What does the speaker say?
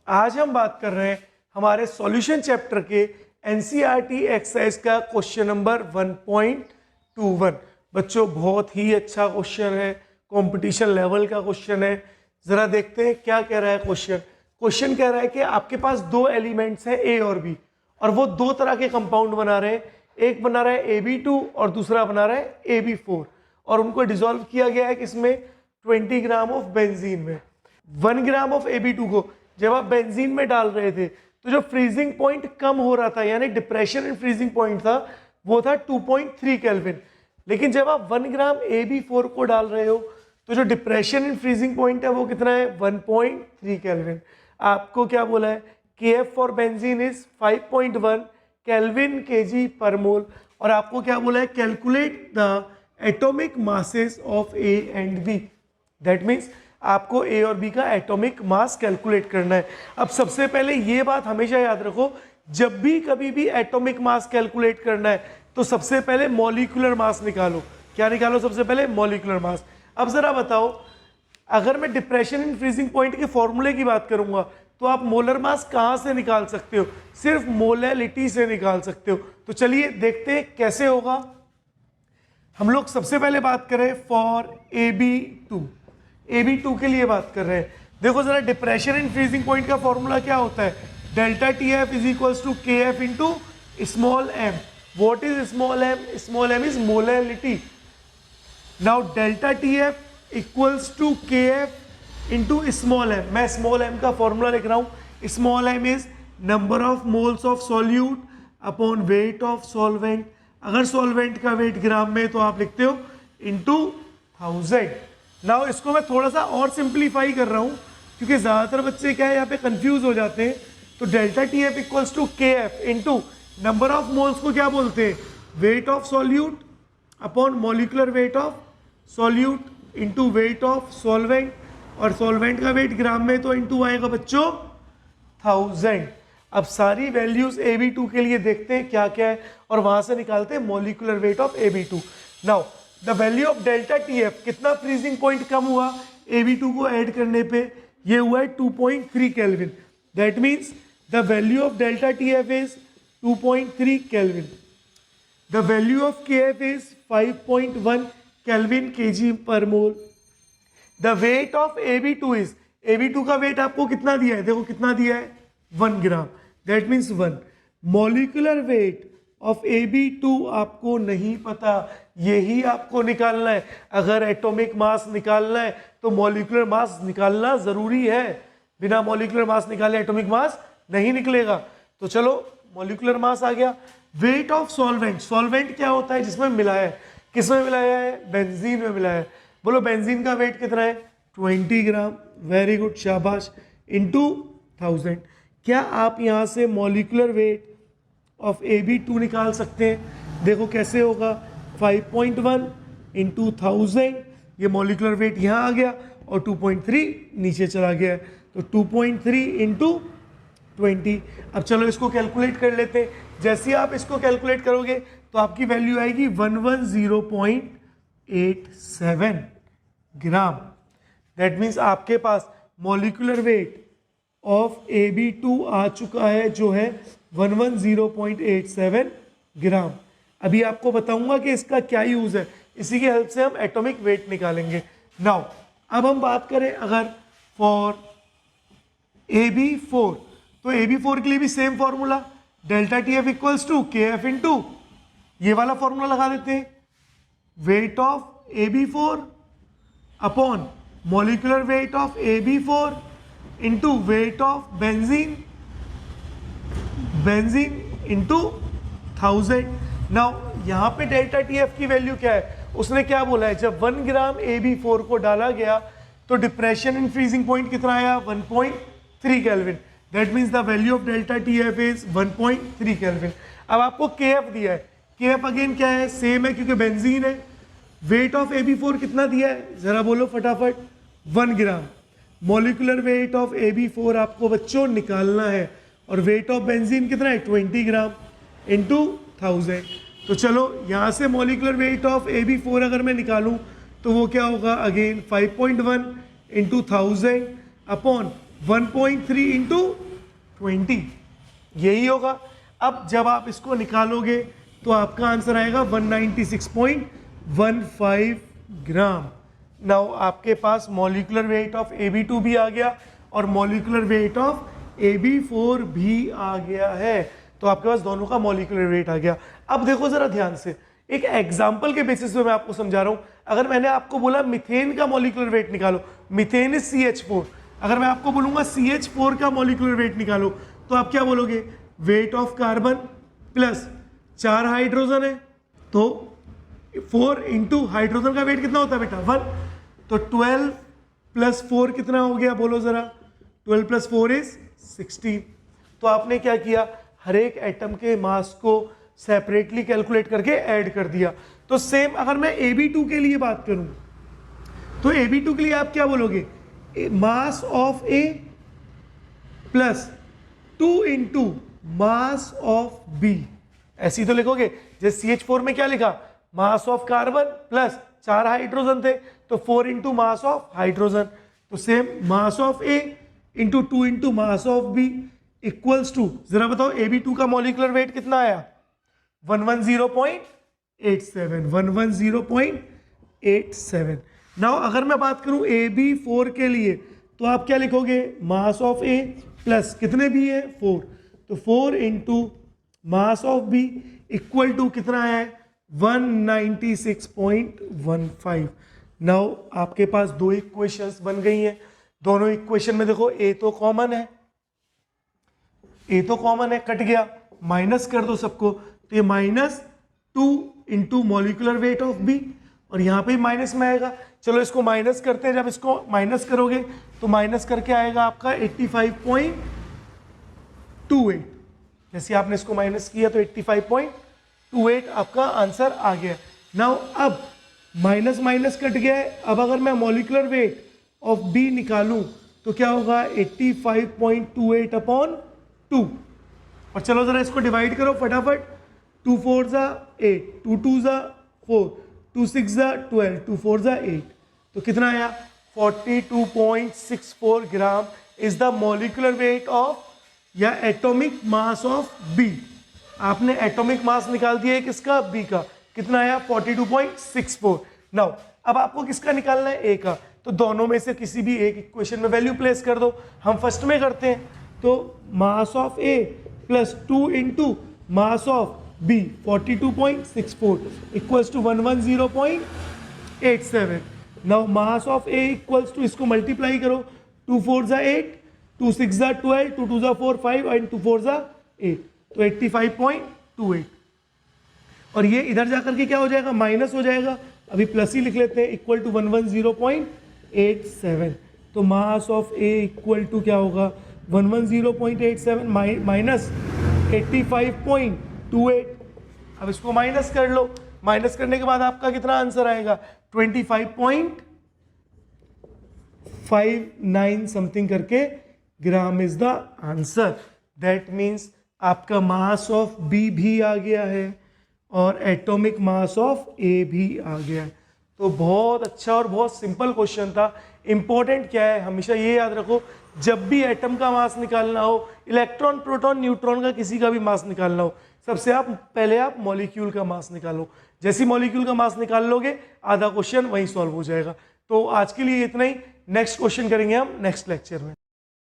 आज हम बात कर रहे हैं हमारे सॉल्यूशन चैप्टर के एनसीईआरटी एक्सरसाइज का क्वेश्चन नंबर 1.21। बच्चों बहुत ही अच्छा क्वेश्चन है, कंपटीशन लेवल का क्वेश्चन है। ज़रा देखते हैं क्या कह रहा है क्वेश्चन। क्वेश्चन कह रहा है कि आपके पास दो एलिमेंट्स हैं ए और बी, और वो दो तरह के कंपाउंड बना रहे हैं। एक बना रहा है AB2 और दूसरा बना रहा है AB4, और उनको डिसॉल्व किया गया है किसमें, 20 ग्राम ऑफ बेंजीन में। 1 ग्राम ऑफ AB2 को जब आप बेंजीन में डाल रहे थे तो जो फ्रीजिंग पॉइंट कम हो रहा था, यानी डिप्रेशन इन फ्रीजिंग पॉइंट था, वो था 2.3 केल्विन। लेकिन जब आप 1 ग्राम AB4 को डाल रहे हो तो जो डिप्रेशन इन फ्रीजिंग पॉइंट है वो कितना है, 1.3 केल्विन। आपको क्या बोला है, KF for benzene is 5.1 kelvin kg per मोल, और आपको क्या बोला है, calculate the atomic masses of A and B। That means आपको A और B का एटॉमिक मास कैलकुलेट करना है। अब सबसे पहले ये बात हमेशा याद रखो, जब भी कभी भी एटॉमिक मास कैलकुलेट करना है तो सबसे पहले मॉलिक्यूलर मास निकालो। क्या निकालो सबसे पहले, मॉलिक्यूलर मास। अब जरा बताओ, अगर मैं डिप्रेशन इन फ्रीजिंग पॉइंट के फॉर्मूले की बात करूंगा तो आप मोलर मास कहाँ से निकाल सकते हो, सिर्फ मोलैलिटी से निकाल सकते हो। तो चलिए देखते हैं कैसे होगा। हम लोग सबसे पहले बात करें फॉर AB2 के लिए बात कर रहे हैं। देखो जरा, डिप्रेशन इन फ्रीजिंग पॉइंट का फॉर्मूला क्या होता है, delta TF is equals to KF into small m। What is small m? Small m is molality. Now delta TF equals to KF into small m। मैं small m का formula लिख रहा हूँ। Small m is number of moles of solute upon weight of solvent. अगर solvent का weight gram में तो आप लिखते हो इंटू 1000। नाउ इसको मैं थोड़ा सा और सिंप्लीफाई कर रहा हूँ क्योंकि ज़्यादातर बच्चे क्या है यहाँ पे कंफ्यूज हो जाते हैं। तो delta TF equals to KF into number of moles को क्या बोलते हैं, weight of solute upon molecular weight of solute into weight of solvent, और सॉल्वेंट का वेट ग्राम में तो इंटू आएगा बच्चों 1000। अब सारी वैल्यूज AB2 के लिए देखते हैं क्या क्या है, और वहां से निकालते हैं molecular weight of AB2। Now the value of delta TF, कितना फ्रीजिंग पॉइंट कम हुआ AB2 को ऐड करने पे, ये हुआ है 2.3 kelvin. That means the value of delta TF is 2.3 kelvin. The value of KF is 5.1 kelvin kg per mole. The weight of AB2 is, AB2 का wait आपको कितना दिया है, देखो कितना दिया है, 1 gram. That means 1। Molecular weight of AB2 आपको नहीं पता, यही आपको निकालना है। अगर एटॉमिक मास निकालना है तो मॉलिक्यूलर मास निकालना जरूरी है, बिना मॉलिक्यूलर मास निकाले एटॉमिक मास नहीं निकलेगा। तो चलो मॉलिक्यूलर मास आ गया। वेट ऑफ सॉल्वेंट, सॉल्वेंट क्या होता है जिसमें मिलाया है, किसमें मिलाया है, बेंजीन में मिलाया है। बोलो बेंजीन का वेट कितना है, 20 ग्राम। वेरी गुड, शाबाश। इंटू 1000। क्या आप यहाँ से मॉलिक्यूलर वेट ऑफ AB2 निकाल सकते हैं? देखो कैसे होगा, 5.1 इंटू 1000, ये मॉलिक्यूलर वेट यहाँ आ गया और 2.3 नीचे चला गया है, तो 2.3 इंटू 20। अब चलो इसको कैलकुलेट कर लेते हैं। जैसे ही आप इसको कैलकुलेट करोगे तो आपकी वैल्यू आएगी 110.87 ग्राम। दैट मीन्स आपके पास मॉलिक्यूलर वेट ऑफ AB2 आ चुका है जो है 110.87 ग्राम। अभी आपको बताऊंगा कि इसका क्या यूज है, इसी की हेल्प से हम एटॉमिक वेट निकालेंगे। नाउ अब हम बात करें अगर फॉर AB4, तो AB4 के लिए भी same formula, delta TF equals to KF into ये वाला फॉर्मूला लगा देते हैं, weight of AB4 upon molecular weight of AB4 into weight of benzene into 1000। Now यहाँ पे डेल्टा TF की वैल्यू क्या है, उसने क्या बोला है, जब 1 ग्राम AB4 को डाला गया तो डिप्रेशन इन फ्रीजिंग पॉइंट कितना आया, 1.3 kelvin. That means the value of delta TF is 1.3 kelvin. अब आपको KF दिया है, KF अगेन क्या है, सेम है क्योंकि बेंजीन है। वेट ऑफ AB4 कितना दिया है, जरा बोलो फटाफट, 1 ग्राम। मॉलिक्यूलर वेट ऑफ AB4 आपको बच्चों निकालना है, और वेट ऑफ बेंजीन कितना है, 20 ग्राम इंटू 1000। तो चलो यहाँ से मॉलिक्यूलर वेट ऑफ AB4 अगर मैं निकालूं तो वो क्या होगा, अगेन 5.1 इंटू 1000 अपॉन 1.3 इंटू 20, यही होगा। अब जब आप इसको निकालोगे तो आपका आंसर आएगा 196.15 ग्राम। नाउ आपके पास मॉलिक्यूलर वेट ऑफ AB2 भी आ गया और मॉलिक्यूलर वेट ऑफ AB4 भी आ गया है। तो आपके पास दोनों का मॉलिक्यूलर वेट आ गया। अब देखो जरा ध्यान से, एक एग्जांपल के बेसिस पे मैं आपको समझा रहा हूं। अगर मैंने आपको बोला मीथेन का मॉलिक्यूलर वेट निकालो, मीथेन इज CH4, अगर मैं आपको बोलूंगा CH4 का मॉलिक्यूलर वेट निकालो, तो आप क्या बोलोगे? Weight of carbon plus 4 hydrogen है, तो 4 इंटू हाइड्रोजन का वेट कितना होता है बेटा? 1। तो 12 प्लस 4 कितना हो गया? बोलो जरा। 12 प्लस 4 इज 16। तो आपने क्या किया? हर एक एटम के मास को सेपरेटली कैलकुलेट करके ऐड कर दिया। तो सेम अगर मैं AB2 के लिए बात करूं, तो AB2 के लिए आप क्या बोलोगे? Mass of A plus 2 into mass of B, ऐसी तो लिखोगे। जैसे CH4 में क्या लिखा? Mass of carbon plus 4 hydrogen थे, तो 4 इंटू मास ऑफ हाइड्रोजन। तो same mass of A into 2 into mass of B equals to, जरा बताओ AB2 का मॉलिक्यूलर वेट कितना आया? 110.87, 110.87। नाउ अगर मैं बात करूं AB4 के लिए, तो आप क्या लिखोगे? मास ऑफ A प्लस कितने भी है? 4, तो 4 into mass of B equal to कितना है? 196.15। नाउ आपके पास दो इक्वेशंस बन गई हैं। दोनों इक्वेशन में देखो A तो कॉमन है, A तो कॉमन है, कट गया, माइनस कर दो सबको, तो ये -2 into molecular weight of B, और यहाँ पे माइनस में आएगा। चलो इसको माइनस करते हैं। जब इसको माइनस करोगे तो माइनस करके आएगा आपका 85.28। जैसे आपने इसको माइनस किया तो 85.28 आपका आंसर आ गया। नाउ अब माइनस माइनस कट गया है। अब अगर मैं मॉलिक्यूलर वेट ऑफ B निकालूं तो क्या होगा? 85.28 अपॉन 2। और चलो जरा इसको डिवाइड करो फटाफट। 2 4 ज़ा 8, 2 2 ज़ा 4, 2 6 ज़ा 12, 2 4 ज़ा 8, तो कितना आया? 42.64 gram is the molecular weight of या एटॉमिक मास ऑफ B। आपने एटॉमिक मास निकाल दिया है किसका? B का। कितना आया? 42.64। नाउ अब आपको किसका निकालना है? A का। तो दोनों में से किसी भी एक इक्वेशन में वैल्यू प्लेस कर दो। हम फर्स्ट में करते हैं, तो mass of A plus 2 into mass of B 42.64 equals to 110.87। Now mass of A equals to, इसको मल्टीप्लाई करो, 2 4 ज़ा 8, 2 6 ज़ा 12, 2 2 ज़ा 4 5 एंड 2 4 ज़ा 8, तो 85.28। और ये इधर जाकर के क्या हो जाएगा? माइनस हो जाएगा। अभी प्लस ही लिख लेते हैं, इक्वल टू 110.87। तो mass of A equal to क्या होगा? 110.87 माइनस 85.28। अब इसको माइनस कर लो। माइनस करने के बाद आपका कितना आंसर आएगा? 25.59 समथिंग करके gram is the answer. That means आपका मास ऑफ B भी आ गया है और एटॉमिक मास ऑफ A भी आ गया है। तो बहुत अच्छा और बहुत सिंपल क्वेश्चन था। इंपॉर्टेंट क्या है, हमेशा ये याद रखो, जब भी एटम का मास निकालना हो, इलेक्ट्रॉन प्रोटॉन न्यूट्रॉन का किसी का भी मास निकालना हो, सबसे पहले आप मॉलिक्यूल का मास निकालो। जैसी मॉलिक्यूल का मास निकाल लोगे आधा क्वेश्चन वहीं सॉल्व हो जाएगा। तो आज के लिए इतना ही। नेक्स्ट क्वेश्चन करेंगे हम नेक्स्ट लेक्चर में।